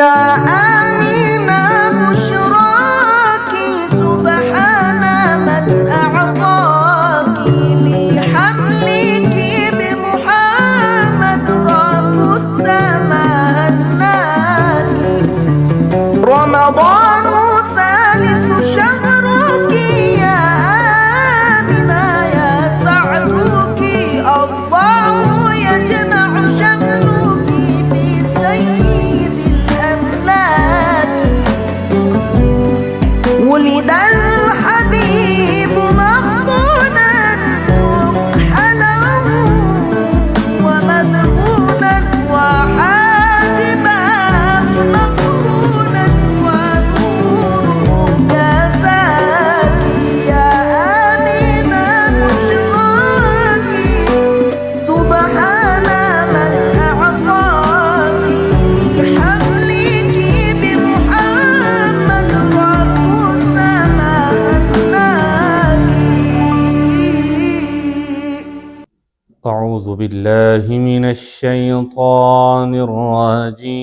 يا آمنة بشراكي سبحان من أعطاك لحملك بمحمد رب السماء هناك. رمضان ثالث شهرك يا آمنة يا سعدك الله يجمع شملك بسيد الأملاك. ولد الحبيب مفطونا مكحلا ومدهونا وحاجبا مقرونا ونوره كساك. يا آمنة بشراكي سبحان من أعطاك لحملك بمحمد رب السماء هناك. أعوذ بالله من الشيطان الرجيم.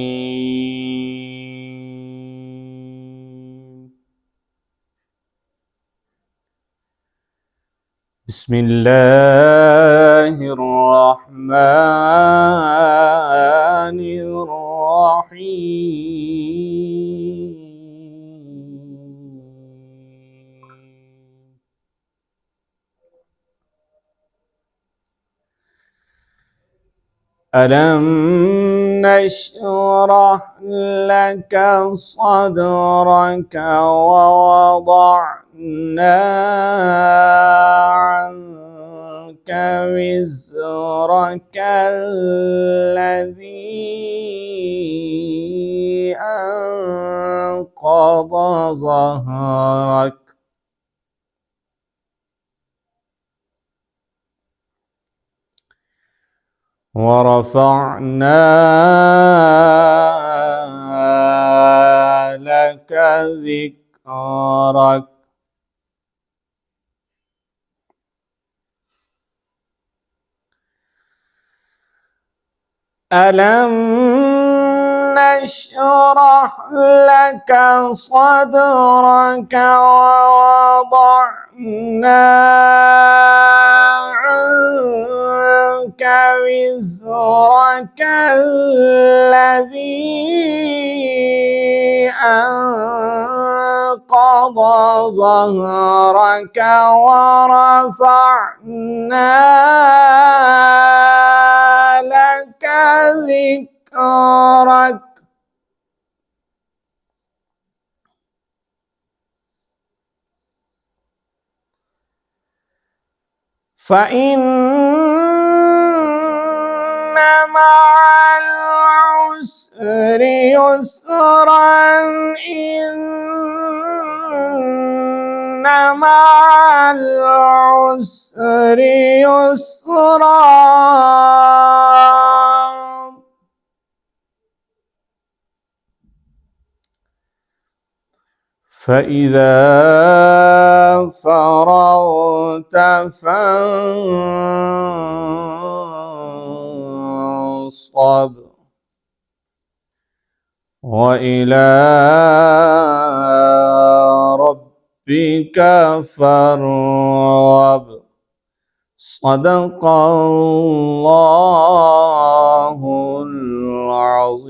بسم الله الرحمن الرحيم. ألم نشرح لك صدرك ووضعنا عنك وزرك الذي أنقض ظهرك ورفعنا لك ذكرك. ألم نشرح لك صدرك ووضعنا عنك وزرك الذي أنقض ظهرك ورفعنا لك ذكرك. فإن مع العسر يسرا إن مع العسر يسرا. فإذا فرغت فانصب وإلى ربك فارغب. صدق الله العظيم.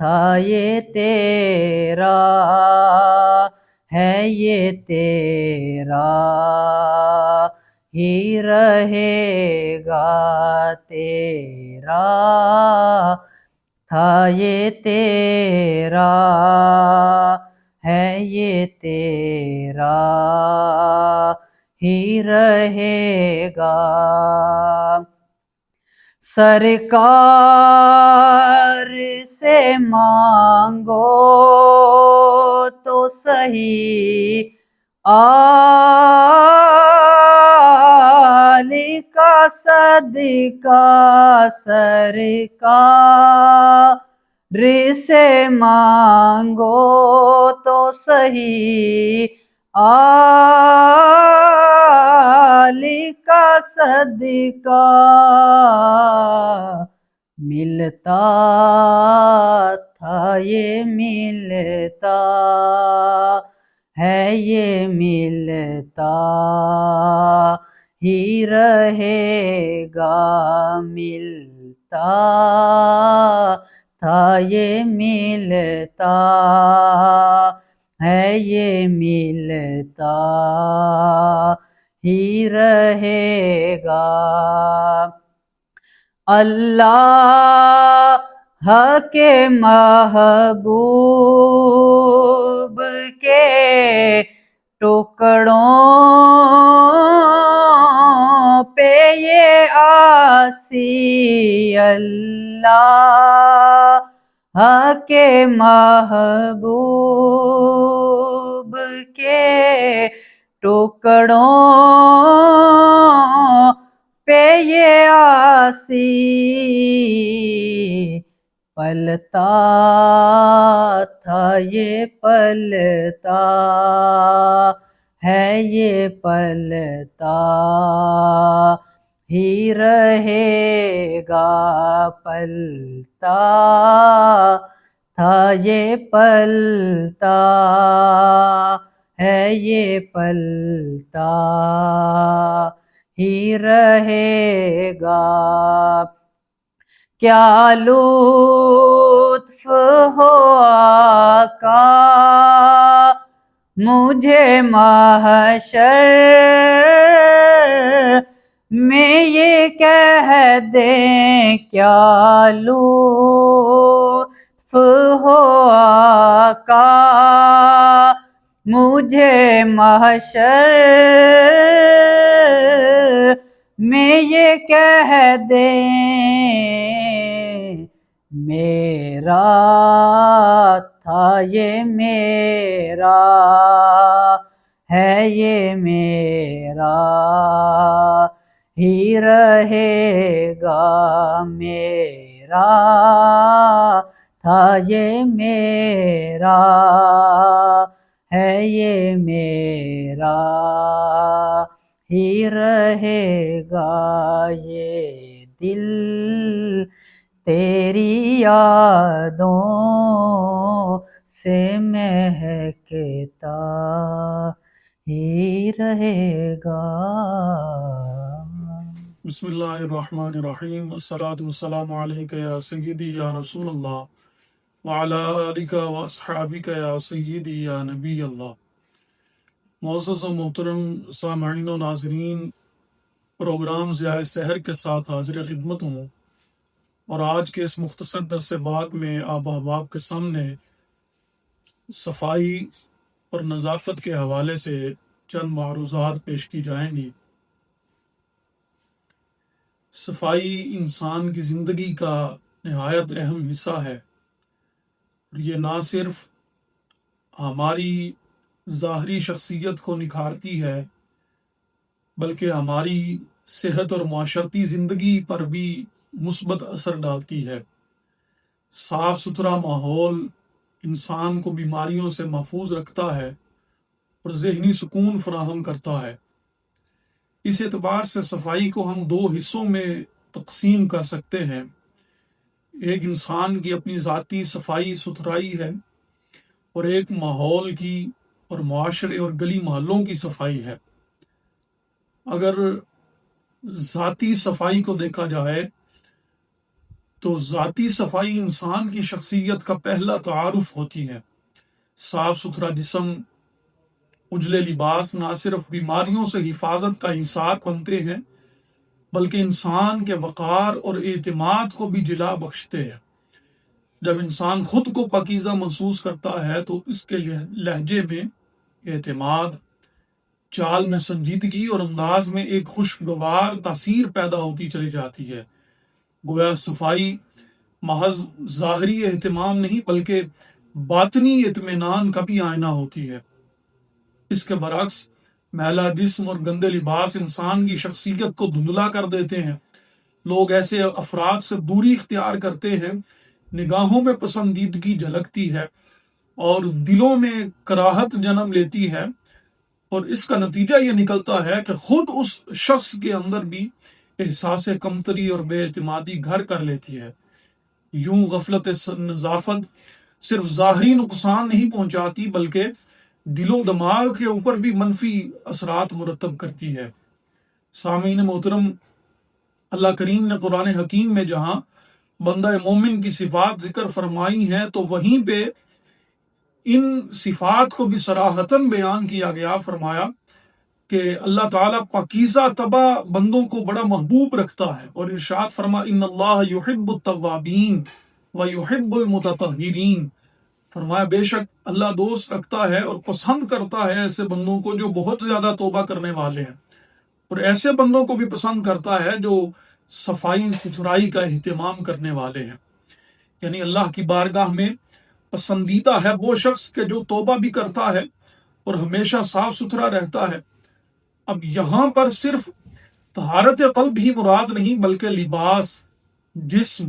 تھا یہ تیرا ہے یہ تیرا ہی رہے گا تیرا تھا یہ تیرا ہے یہ تیرا ہی رہے گا سرکار سے مانگو تو صحیح آل کا صدقہ سرکار سے مانگو تو صحیح آل کا صدقہ ملتا تھا یہ ملتا ہے یہ ملتا ہی رہے گا ملتا تھا یہ ملتا ہے یہ ملتا ہی رہے گا اللہ کے محبوب کے ٹکڑوں پہ یہ آسی اللہ کے محبوب کے ٹکڑوں پہ یہ آسی پلتا تھا یہ پلتا ہے یہ پلتا ہی رہے گا پلتا تھا یہ پلتا ہے یہ پلتا ہی رہے گا کیا لطف ہو آقا مجھے محشر میں یہ کہہ دیں کیا لطف ہو آقا مجھے محشر میں یہ کہہ دیں میرا تھا یہ میرا ہے یہ میرا ہی رہے گا میرا تھا یہ میرا ہے یہ میرا ہی رہے گا یہ دل تیری یادوں سے مہکتا ہی رہے گا بسم اللہ الرحمن الرحیم والصلاة والسلام علیکہ یا سیدی یا رسول اللہ وعلی آلکہ واصحابکہ یا سیدی یا نبی اللہ معزز و محترم سامعین و ناظرین پروگرام ضیاء سحر کے ساتھ حاضر خدمت ہوں اور آج کے اس مختصر درس بعد میں آپ احباب کے سامنے صفائی اور نظافت کے حوالے سے چند معروضات پیش کی جائیں گی صفائی انسان کی زندگی کا نہایت اہم حصہ ہے اور یہ نہ صرف ہماری ظاہری شخصیت کو نکھارتی ہے بلکہ ہماری صحت اور معاشرتی زندگی پر بھی مثبت اثر ڈالتی ہے صاف ستھرا ماحول انسان کو بیماریوں سے محفوظ رکھتا ہے اور ذہنی سکون فراہم کرتا ہے اس اعتبار سے صفائی کو ہم دو حصوں میں تقسیم کر سکتے ہیں ایک انسان کی اپنی ذاتی صفائی ستھرائی ہے اور ایک ماحول کی اور معاشرے اور گلی محلوں کی صفائی ہے اگر ذاتی صفائی کو دیکھا جائے تو ذاتی صفائی انسان کی شخصیت کا پہلا تعارف ہوتی ہے۔ صاف ستھرا جسم، اجلے لباس نہ صرف بیماریوں سے حفاظت کا حصار بنتے ہیں بلکہ انسان کے وقار اور اعتماد کو بھی جلا بخشتے ہیں۔ جب انسان خود کو پاکیزہ محسوس کرتا ہے تو اس کے لہجے میں اعتماد، چال میں سنجیدگی اور انداز میں ایک خوشگوار تاثیر پیدا ہوتی چلی جاتی ہے۔ گویا صفائی محض ظاہری اہتمام نہیں بلکہ باطنی اطمینان کا بھی آئینہ ہوتی ہے۔ اس کے برعکس میلا جسم اور گندے لباس انسان کی شخصیت کو دھندلا کر دیتے ہیں۔ لوگ ایسے افراد سے دوری اختیار کرتے ہیں، نگاہوں میں پسندیدگی جھلکتی ہے اور دلوں میں کراہت جنم لیتی ہے، اور اس کا نتیجہ یہ نکلتا ہے کہ خود اس شخص کے اندر بھی احساس کمتری اور بے اعتمادی گھر کر لیتی ہے۔ یوں غفلت نظافت صرف ظاہری نقصان نہیں پہنچاتی بلکہ دل و دماغ کے اوپر بھی منفی اثرات مرتب کرتی ہے۔ سامعین محترم، اللہ کریم نے قرآن حکیم میں جہاں بندہ مومن کی صفات ذکر فرمائی ہیں تو وہیں پہ ان صفات کو بھی صراحتاً بیان کیا گیا۔ فرمایا کہ اللہ تعالیٰ پاکیزہ طبع بندوں کو بڑا محبوب رکھتا ہے، اور ارشاد فرما ان اللہ یحب التوابین ویحب المتطہرین، فرمایا بے شک اللہ دوست رکھتا ہے اور پسند کرتا ہے ایسے بندوں کو جو بہت زیادہ توبہ کرنے والے ہیں، اور ایسے بندوں کو بھی پسند کرتا ہے جو صفائی ستھرائی کا اہتمام کرنے والے ہیں۔ یعنی اللہ کی بارگاہ میں پسندیدہ ہے وہ شخص کہ جو توبہ بھی کرتا ہے اور ہمیشہ صاف ستھرا رہتا ہے۔ اب یہاں پر صرف طہارت قلب ہی مراد نہیں بلکہ لباس، جسم،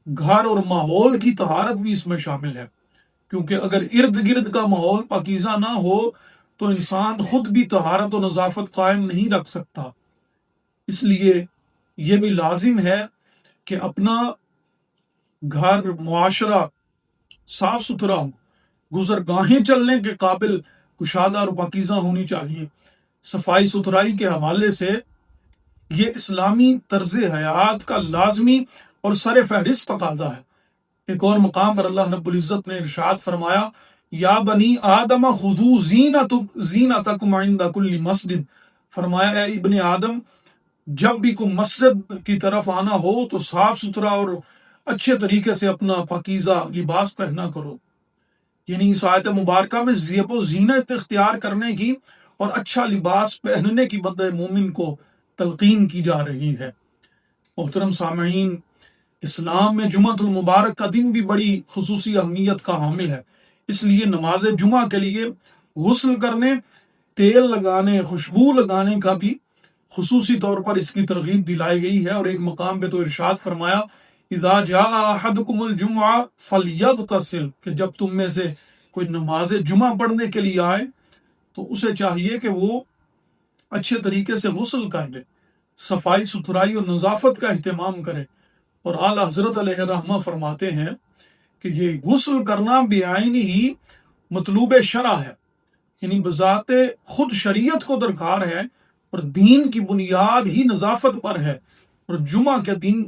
گھر اور ماحول کی طہارت بھی اس میں شامل ہے، کیونکہ اگر ارد گرد کا ماحول پاکیزہ نہ ہو تو انسان خود بھی طہارت و نظافت قائم نہیں رکھ سکتا۔ اس لیے یہ بھی لازم ہے کہ اپنا گھر، معاشرہ صاف ستھرا ہو، گزرگاہیں چلنے کے قابل کشادہ اور پاکیزہ ہونی چاہیے۔ صفائی ستھرائی کے حوالے سے یہ اسلامی طرز حیات کا لازمی اور سر فہرست تقاضا ہے۔ ایک اور مقام پر اللہ رب العزت نے ارشاد فرمایا یا بنی آدم خذوا زینتکم عند کل مسجد، فرمایا اے ابن آدم جب بھی کوئی مسجد کی طرف آنا ہو تو صاف ستھرا اور اچھے طریقے سے اپنا پاکیزہ لباس پہنا کرو۔ یعنی اس آیت مبارکہ میں زیب و زینت اختیار کرنے کی اور اچھا لباس پہننے کی بندہ مومن کو تلقین کی جا رہی ہے۔ محترم سامعین، اسلام میں جمعۃ المبارک کا دن بھی بڑی خصوصی اہمیت کا حامل ہے، اس لیے نماز جمعہ کے لیے غسل کرنے، تیل لگانے، خوشبو لگانے کا بھی خصوصی طور پر اس کی ترغیب دلائی گئی ہے، اور ایک مقام پہ تو ارشاد فرمایا اذا جاء احدکم الجمعہ فلیغتسل، کہ جب تم میں سے کوئی نماز جمعہ پڑھنے کے لیے آئے تو اسے چاہیے کہ وہ اچھے طریقے سے غسل کر لے، صفائی ستھرائی اور نظافت کا اہتمام کرے۔ اور اعلیٰ حضرت علیہ الرحمہ فرماتے ہیں کہ یہ غسل کرنا بعین ہی مطلوب شرع ہے، یعنی بذات خود شریعت کو درکار ہے، اور دین کی بنیاد ہی نظافت پر ہے، اور جمعہ کے دن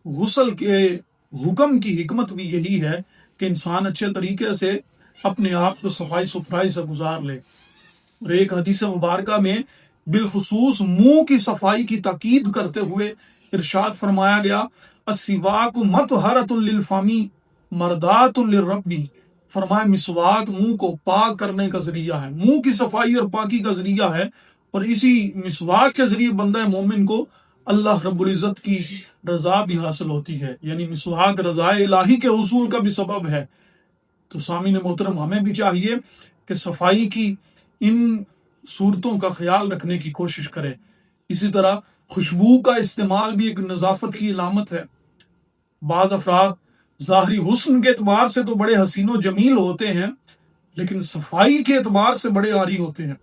غسل کے حکم کی حکمت بھی یہی ہے کہ انسان اچھے طریقے سے اپنے آپ کو صفائی ستھرائی سے گزار لے۔ اور ایک حدیث مبارکہ میں بالخصوص منہ کی صفائی کی تاکید کرتے ہوئے ارشاد فرمایا گیا السواک مطہرۃ للفم مردات للرب، فرمایا مسواک منہ کو پاک کرنے کا ذریعہ ہے، منہ کی صفائی اور پاکی کا ذریعہ ہے، اور اسی مسواک کے ذریعے بندہ مومن کو اللہ رب العزت کی رضا بھی حاصل ہوتی ہے، یعنی مسواک رضا الہی کے حصول کا بھی سبب ہے۔ تو سامعین محترم، ہمیں بھی چاہیے کہ صفائی کی ان صورتوں کا خیال رکھنے کی کوشش کرے۔ اسی طرح خوشبو کا استعمال بھی ایک نظافت کی علامت ہے۔ بعض افراد ظاہری حسن کے اعتبار سے تو بڑے حسین و جمیل ہوتے ہیں لیکن صفائی کے اعتبار سے بڑے عاری ہوتے ہیں۔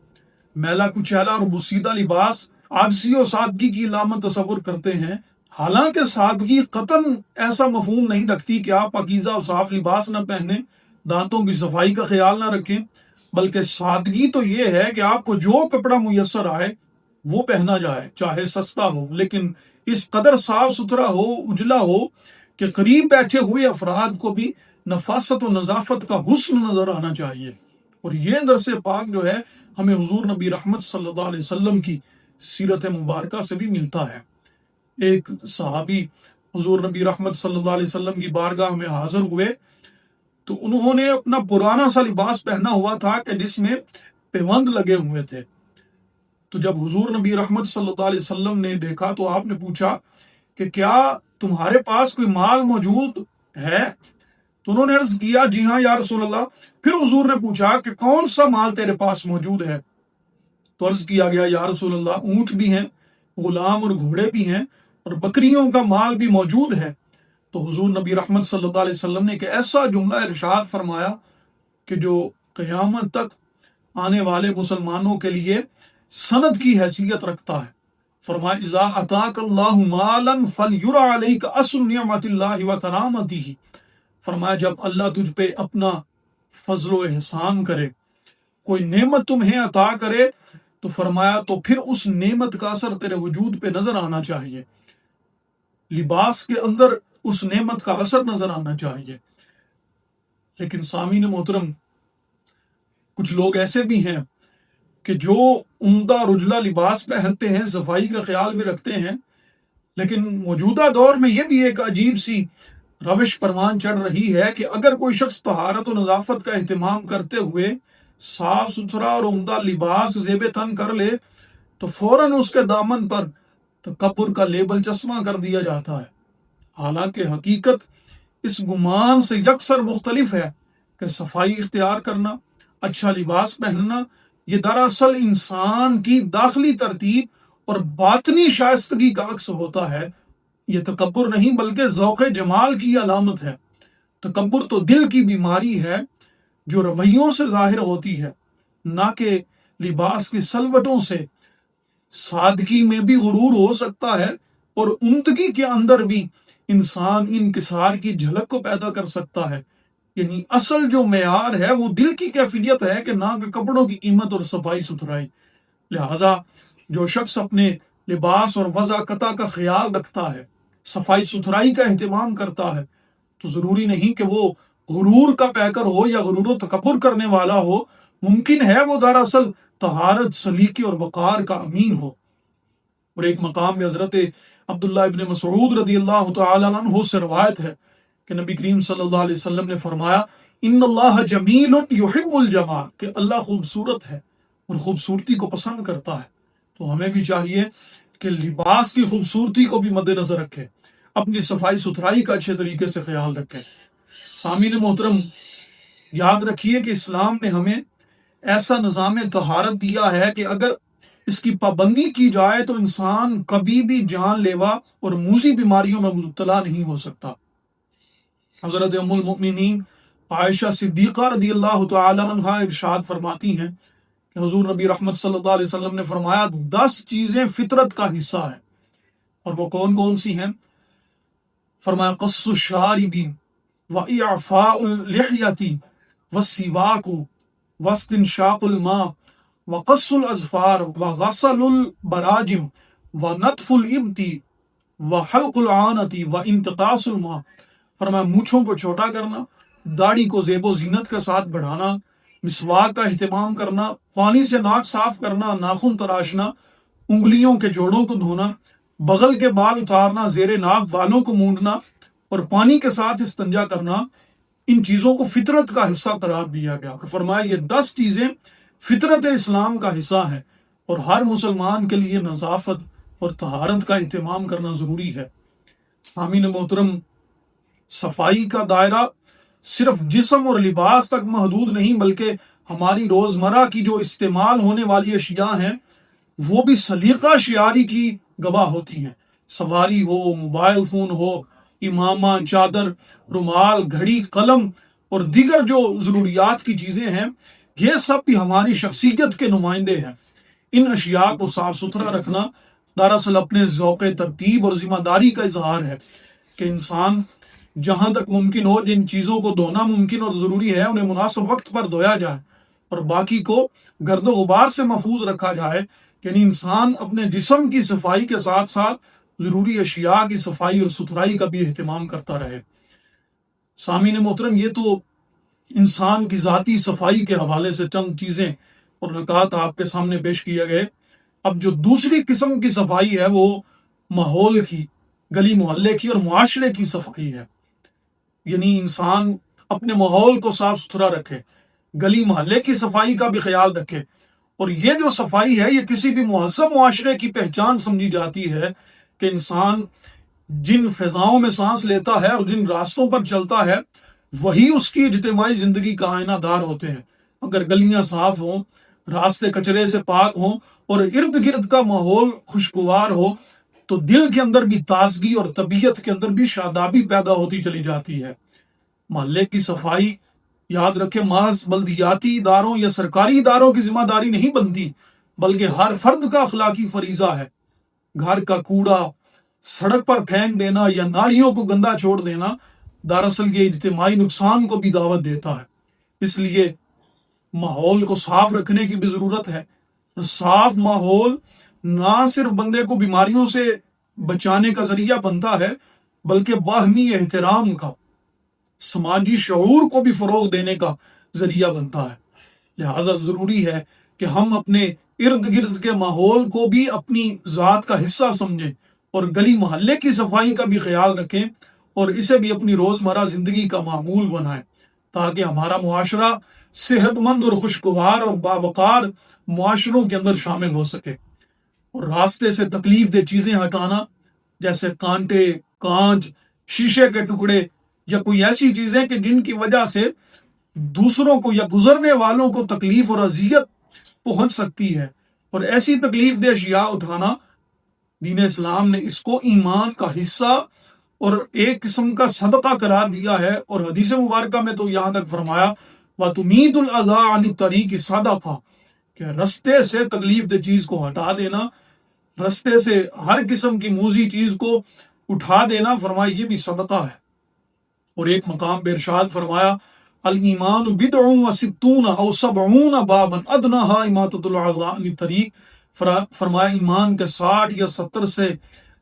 میلا کچیلا اور بوسیدہ لباس عاجزی و سادگی کی علامت تصور کرتے ہیں، حالانکہ سادگی قطعاً ایسا مفہوم نہیں رکھتی کہ آپ پاکیزہ اور صاف لباس نہ پہنیں، دانتوں کی صفائی کا خیال نہ رکھیں، بلکہ سادگی تو یہ ہے کہ آپ کو جو کپڑا میسر آئے وہ پہنا جائے، چاہے سستا ہو لیکن اس قدر صاف ستھرا ہو، اجلا ہو کہ قریب بیٹھے ہوئے افراد کو بھی نفاست و نظافت کا حسن نظر آنا چاہیے. اور یہ درس پاک جو ہے ہمیں حضور نبی رحمت صلی اللہ علیہ وسلم کی سیرت مبارکہ سے بھی ملتا ہے. ایک صحابی حضور نبی رحمت صلی اللہ علیہ وسلم کی بارگاہ میں حاضر ہوئے تو انہوں نے اپنا پرانا سا لباس پہنا ہوا تھا کہ جس میں پیوند لگے ہوئے تھے. تو جب حضور نبی رحمت صلی اللہ علیہ وسلم نے دیکھا تو آپ نے پوچھا کہ کیا تمہارے پاس کوئی مال موجود ہے؟ تو انہوں نے عرض کیا جی ہاں یا رسول اللہ. پھر حضور نے پوچھا کہ کون سا مال تیرے پاس موجود ہے؟ تو عرض کیا گیا یا رسول اللہ اونٹ بھی ہیں، غلام اور گھوڑے بھی ہیں، اور بکریوں کا مال بھی موجود ہے. تو حضور نبی رحمت صلی اللہ علیہ وسلم نے ایک ایسا جملہ ارشاد فرمایا کہ جو قیامت تک آنے والے مسلمانوں کے لیے سند کی حیثیت رکھتا ہے. فرمایا اذا اتاک اللہ مالا فلیرى علیک اثر نعمت اللہ وکرامتہ. فرمایا جب اللہ تجھ پہ اپنا فضل و احسان کرے، کوئی نعمت تمہیں عطا کرے، تو فرمایا تو پھر اس نعمت کا اثر تیرے وجود پہ نظر آنا چاہیے، لباس کے اندر اس نعمت کا اثر نظر آنا چاہیے. لیکن سامعین محترم، کچھ لوگ ایسے بھی ہیں کہ جو عمدہ رجلا لباس پہنتے ہیں، صفائی کا خیال بھی رکھتے ہیں، لیکن موجودہ دور میں یہ بھی ایک عجیب سی روش پروان چڑھ رہی ہے کہ اگر کوئی شخص طہارت و نظافت کا اہتمام کرتے ہوئے صاف ستھرا اور عمدہ لباس زیب تن کر لے تو فوراً اس کے دامن پر تکبر کا لیبل چسپاں کر دیا جاتا ہے. حالانکہ حقیقت اس گمان سے یکسر مختلف ہے کہ صفائی اختیار کرنا، اچھا لباس پہننا، یہ دراصل انسان کی داخلی ترتیب اور باطنی شائستگی کا عکس ہوتا ہے. یہ تکبر نہیں بلکہ ذوق جمال کی علامت ہے. تکبر تو دل کی بیماری ہے جو رویوں سے ظاہر ہوتی ہے، نہ کہ لباس کی سلوٹوں سے. سادگی میں بھی غرور ہو سکتا ہے اور عمدگی کے اندر بھی انسان انکسار کی جھلک کو پیدا کر سکتا ہے. یعنی اصل جو معیار ہے وہ دل کی کیفیت ہے کہ نہ کہ کپڑوں کی قیمت اور صفائی ستھرائی. لہذا جو شخص اپنے لباس اور وضاقتہ کا خیال رکھتا ہے، صفائی ستھرائی کا اہتمام کرتا ہے، تو ضروری نہیں کہ وہ غرور کا پیکر ہو یا غرور و تکبر کرنے والا ہو. ممکن ہے وہ دراصل طہارت، سلیقے اور وقار کا امین ہو. اور ایک مقام میں حضرت عبداللہ ابن مسعود رضی اللہ تعالی عنہ سے روایت ہے کہ نبی کریم صلی اللہ علیہ وسلم نے فرمایا ان اللہ جمیل یحب الجمال، کہ اللہ خوبصورت ہے اور خوبصورتی کو پسند کرتا ہے. تو ہمیں بھی چاہیے کہ لباس کی خوبصورتی کو بھی مد نظر رکھے، اپنی صفائی ستھرائی کا اچھے طریقے سے خیال رکھے. سامعین محترم، یاد رکھیے کہ اسلام نے ہمیں ایسا نظام طہارت دیا ہے کہ اگر اس کی پابندی کی جائے تو انسان کبھی بھی جان لیوا اور موذی بیماریوں میں مبتلا نہیں ہو سکتا. حضرت ام المؤمنین عائشہ صدیقہ رضی اللہ تعالی عنہا ارشاد فرماتی ہیں کہ حضور نبی رحمت صلی اللہ علیہ وسلم نے فرمایا 10 چیزیں فطرت کا حصہ ہیں. اور وہ کون کون سی ہیں؟ فرمایا قص الشارب وإعفاء اللحية والسواك واستنشاق الماء وقص الأظفار وغسل البراجم ونتف الإبط وحلق العانة وانتقاص الماء. فرمایا مونچھوں کو چھوٹا کرنا، داڑھی کو زیب و زینت کے ساتھ بڑھانا، مسواک کا اہتمام کرنا، پانی سے ناک صاف کرنا، ناخن تراشنا، انگلیوں کے جوڑوں کو دھونا، بغل کے بال اتارنا، زیر ناک بالوں کو مونڈنا اور پانی کے ساتھ استنجا کرنا، ان چیزوں کو فطرت کا حصہ قرار دیا گیا. اور فرمایا یہ 10 چیزیں فطرت اسلام کا حصہ ہے اور ہر مسلمان کے لیے نظافت اور طہارت کا اہتمام کرنا ضروری ہے. آمین محترم، صفائی کا دائرہ صرف جسم اور لباس تک محدود نہیں بلکہ ہماری روزمرہ کی جو استعمال ہونے والی اشیاء ہیں وہ بھی سلیقہ شعاری کی گواہ ہوتی ہیں. سواری ہو، موبائل فون ہو، امامہ، چادر، رومال، گھڑی، قلم اور دیگر جو ضروریات کی چیزیں ہیں، یہ سب بھی ہماری شخصیت کے نمائندے ہیں. ان اشیاء کو صاف ستھرا رکھنا دراصل اپنے ذوق ترتیب اور ذمہ داری کا اظہار ہے کہ انسان جہاں تک ممکن ہو جن چیزوں کو دھونا ممکن اور ضروری ہے انہیں مناسب وقت پر دھویا جائے اور باقی کو گرد و غبار سے محفوظ رکھا جائے. یعنی انسان اپنے جسم کی صفائی کے ساتھ ساتھ ضروری اشیاء کی صفائی اور ستھرائی کا بھی اہتمام کرتا رہے۔ سامعین محترم، یہ تو انسان کی ذاتی صفائی کے حوالے سے چند چیزیں اور نکات آپ کے سامنے پیش کیے گئے۔ اب جو دوسری قسم کی صفائی ہے وہ ماحول کی، گلی محلے کی اور معاشرے کی صفائی ہے، یعنی انسان اپنے ماحول کو صاف ستھرا رکھے، گلی محلے کی صفائی کا بھی خیال رکھے۔ اور یہ جو صفائی ہے یہ کسی بھی مہذب معاشرے کی پہچان سمجھی جاتی ہے کہ انسان جن فضاؤں میں سانس لیتا ہے اور جن راستوں پر چلتا ہے وہی اس کی اجتماعی زندگی کا آئینہ دار ہوتے ہیں۔ اگر گلیاں صاف ہوں، راستے کچرے سے پاک ہوں اور ارد گرد کا ماحول خوشگوار ہو تو دل کے اندر بھی تازگی اور طبیعت کے اندر بھی شادابی پیدا ہوتی چلی جاتی ہے۔ محلے کی صفائی یاد رکھے محض بلدیاتی اداروں یا سرکاری اداروں کی ذمہ داری نہیں بنتی، بلکہ ہر فرد کا اخلاقی فریضہ ہے۔ گھر کا کوڑا سڑک پر پھینک دینا یا نالیوں کو گندا چھوڑ دینا دراصل یہ اجتماعی نقصان کو بھی دعوت دیتا ہے۔ اس لیے ماحول کو صاف رکھنے کی بھی ضرورت ہے۔ صاف ماحول نہ صرف بندے کو بیماریوں سے بچانے کا ذریعہ بنتا ہے بلکہ باہمی احترام کا، سماجی شعور کو بھی فروغ دینے کا ذریعہ بنتا ہے۔ لہٰذا ضروری ہے کہ ہم اپنے ارد گرد کے ماحول کو بھی اپنی ذات کا حصہ سمجھیں اور گلی محلے کی صفائی کا بھی خیال رکھیں اور اسے بھی اپنی روزمرہ زندگی کا معمول بنائیں تاکہ ہمارا معاشرہ صحت مند اور خوشگوار اور باوقار معاشروں کے اندر شامل ہو سکے۔ اور راستے سے تکلیف دہ چیزیں ہٹانا جیسے کانٹے، کانچ، شیشے کے ٹکڑے یا کوئی ایسی چیزیں کہ جن کی وجہ سے دوسروں کو یا گزرنے والوں کو تکلیف اور اذیت پہنچ سکتی ہے، اور ایسی تکلیف دہ اشیاء اٹھانا دین اسلام نے اس کو ایمان کا حصہ اور ایک قسم کا صدقہ قرار دیا ہے۔ اور حدیث مبارکہ میں تو یہاں تک فرمایا وَتُمِيتُ الْأَذَىٰ عَنِ الطَّرِيقِ صَدَقَةٌ، کہ رستے سے تکلیف دہ چیز کو ہٹا دینا، رستے سے ہر قسم کی موذی چیز کو اٹھا دینا، فرمایا یہ بھی صدقہ ہے۔ اور ایک مقام پہ ارشاد فرمایا الایمان بدع و ستون او 70 بابا ادناها اماطۃ الاعضاء عن الطریق، فرمایا ایمان کے 60 یا 70 سے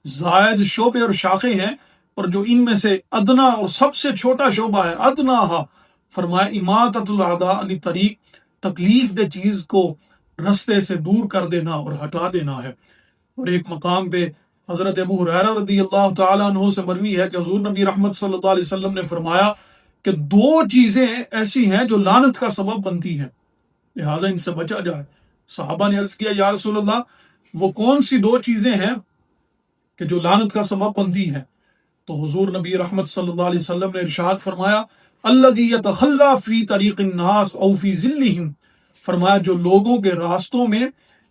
زائد شعبے اور شاخیں ہیں، اور جو ان میں سے ادنا اور سب سے چھوٹا شعبہ ہے ادناها، فرمایا اماطۃ الاعضاء عن الطریق، تکلیف دہ چیز کو رستے سے دور کر دینا اور ہٹا دینا ہے۔ اور ایک مقام پہ حضرت ابو ہریرہ رضی اللہ تعالیٰ عنہ سے مروی ہے کہ حضور نبی رحمت صلی اللہ علیہ وسلم نے فرمایا کہ 2 چیزیں ایسی ہیں جو لعنت کا سبب بنتی ہیں، لہٰذا ان سے بچا جائے۔ صحابہ نے عرض کیا یا رسول اللہ وہ کون سی 2 چیزیں ہیں کہ جو لعنت کا سبب بنتی ہیں؟ تو حضور نبی رحمت صلی اللہ علیہ وسلم نے ارشاد فرمایا الذی یتخلی فی طریق الناس او فی ظلہم، فرمایا جو لوگوں کے راستوں میں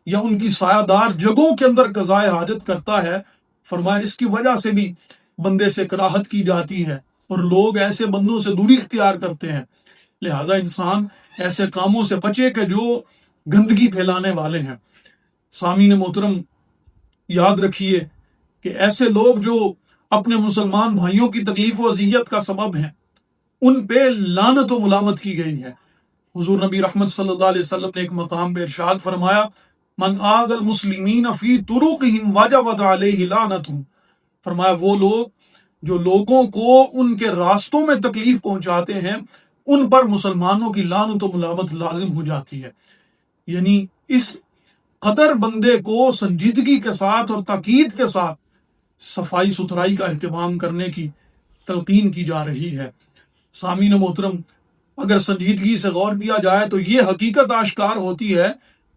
یا ان کی سایہ دار جگہوں کے اندر قضائے حاجت کرتا ہے، فرمایا اس کی وجہ سے بھی بندے سے کراہت کی جاتی ہے اور لوگ ایسے بندوں سے دوری اختیار کرتے ہیں۔ لہٰذا انسان ایسے کاموں سے بچے کہ جو گندگی پھیلانے والے ہیں۔ سامعین محترم، یاد رکھیے کہ ایسے لوگ جو اپنے مسلمان بھائیوں کی تکلیف و اذیت کا سبب ہیں ان پہ لعنت و ملامت کی گئی ہے۔ حضور نبی رحمت صلی اللہ علیہ وسلم نے ایک مقام پہ ارشاد فرمایا من آذ المسلمین فی طرقہم وجبت علیہ لعنتہم، فرمایا وہ لوگ جو لوگوں کو ان کے راستوں میں تکلیف پہنچاتے ہیں ان پر مسلمانوں کی لعنت و ملامت لازم ہو جاتی ہے۔ یعنی اس قدر بندے کو سنجیدگی کے ساتھ اور تاکید کے ساتھ صفائی ستھرائی کا اہتمام کرنے کی تلقین کی جا رہی ہے۔ سامعین محترم، اگر سنجیدگی سے غور کیا جائے تو یہ حقیقت آشکار ہوتی ہے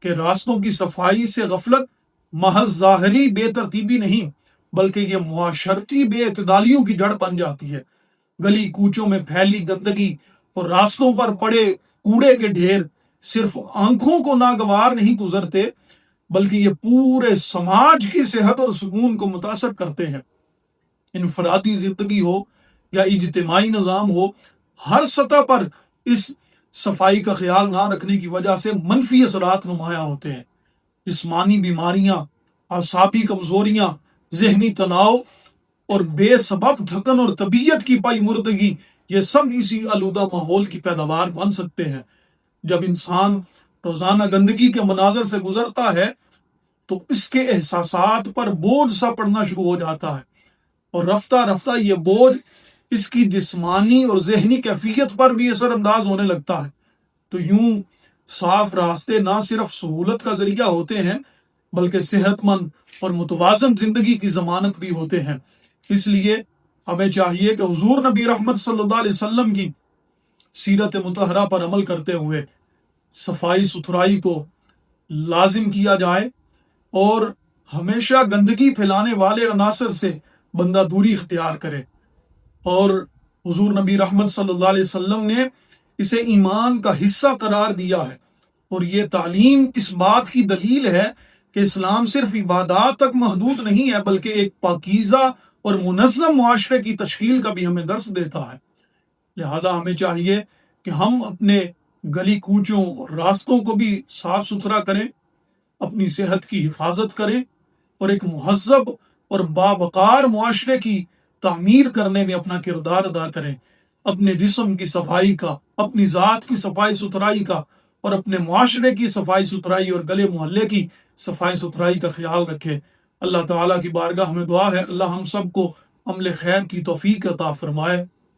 کہ راستوں کی صفائی سے غفلت محض ظاہری بے ترتیبی نہیں بلکہ یہ معاشرتی بے اعتدالیوں کی جڑ بن جاتی ہے۔ گلی کوچوں میں پھیلی گندگی اور راستوں پر پڑے کوڑے کے ڈھیر صرف آنکھوں کو ناگوار نہیں گزرتے بلکہ یہ پورے سماج کی صحت اور سکون کو متاثر کرتے ہیں۔ انفرادی زندگی ہو یا اجتماعی نظام ہو، ہر سطح پر اس صفائی کا خیال نہ رکھنے کی وجہ سے منفی اثرات نمایاں ہوتے ہیں۔ جسمانی بیماریاں، اعصابی کمزوریاں، ذہنی تناؤ اور بے سبب تھکن اور طبیعت کی پائی مردگی، یہ سب اسی آلودہ ماحول کی پیداوار بن سکتے ہیں۔ جب انسان روزانہ گندگی کے مناظر سے گزرتا ہے تو اس کے احساسات پر بوجھ سا پڑنا شروع ہو جاتا ہے، اور رفتہ رفتہ یہ بوجھ اس کی جسمانی اور ذہنی کیفیت پر بھی اثر انداز ہونے لگتا ہے۔ تو یوں صاف راستے نہ صرف سہولت کا ذریعہ ہوتے ہیں بلکہ صحت مند اور متوازن زندگی کی ضمانت بھی ہوتے ہیں۔ اس لیے ہمیں چاہیے کہ حضور نبی رحمت صلی اللہ علیہ وسلم کی سیرت مطہرہ پر عمل کرتے ہوئے صفائی ستھرائی کو لازم کیا جائے، اور ہمیشہ گندگی پھیلانے والے عناصر سے بندہ دوری اختیار کرے۔ اور حضور نبی رحمت صلی اللہ علیہ وسلم نے اسے ایمان کا حصہ قرار دیا ہے، اور یہ تعلیم اس بات کی دلیل ہے کہ اسلام صرف عبادات تک محدود نہیں ہے بلکہ ایک پاکیزہ اور منظم معاشرے کی تشکیل کا بھی ہمیں درس دیتا ہے۔ لہٰذا ہمیں چاہیے کہ ہم اپنے گلی کوچوں اور راستوں کو بھی صاف ستھرا کریں، اپنی صحت کی حفاظت کریں، اور ایک مہذب اور باوقار معاشرے کی تعمیر کرنے میں اپنا کردار ادا کریں۔ اپنے جسم کی صفائی کا، اپنی ذات کی صفائی ستھرائی کا، اور اپنے معاشرے کی صفائی ستھرائی اور گلے محلے کی صفائی ستھرائی کا خیال رکھے۔ اللہ تعالیٰ کی بارگاہ میں دعا ہے اللہ ہم سب کو عمل خیر کی توفیق عطا فرمائے۔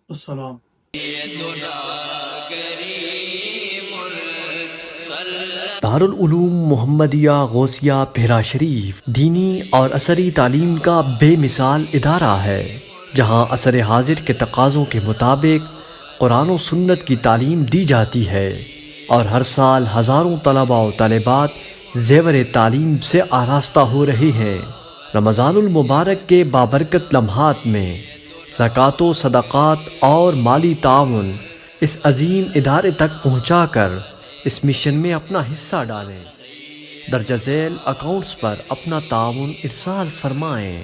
السلام۔ دارالعلوم محمدیہ غوثیہ بحیرہ شریف دینی اور عصری تعلیم کا بے مثال ادارہ ہے، جہاں عصر حاضر کے تقاضوں کے مطابق قرآن و سنت کی تعلیم دی جاتی ہے، اور ہر سال ہزاروں طلباء و طالبات زیور تعلیم سے آراستہ ہو رہے ہیں۔ رمضان المبارک کے بابرکت لمحات میں زکوٰۃ و صدقات اور مالی تعاون اس عظیم ادارے تک پہنچا کر اس مشن میں اپنا حصہ ڈالیں۔ درجہ ذیل اکاؤنٹس پر اپنا تعاون ارسال فرمائیں۔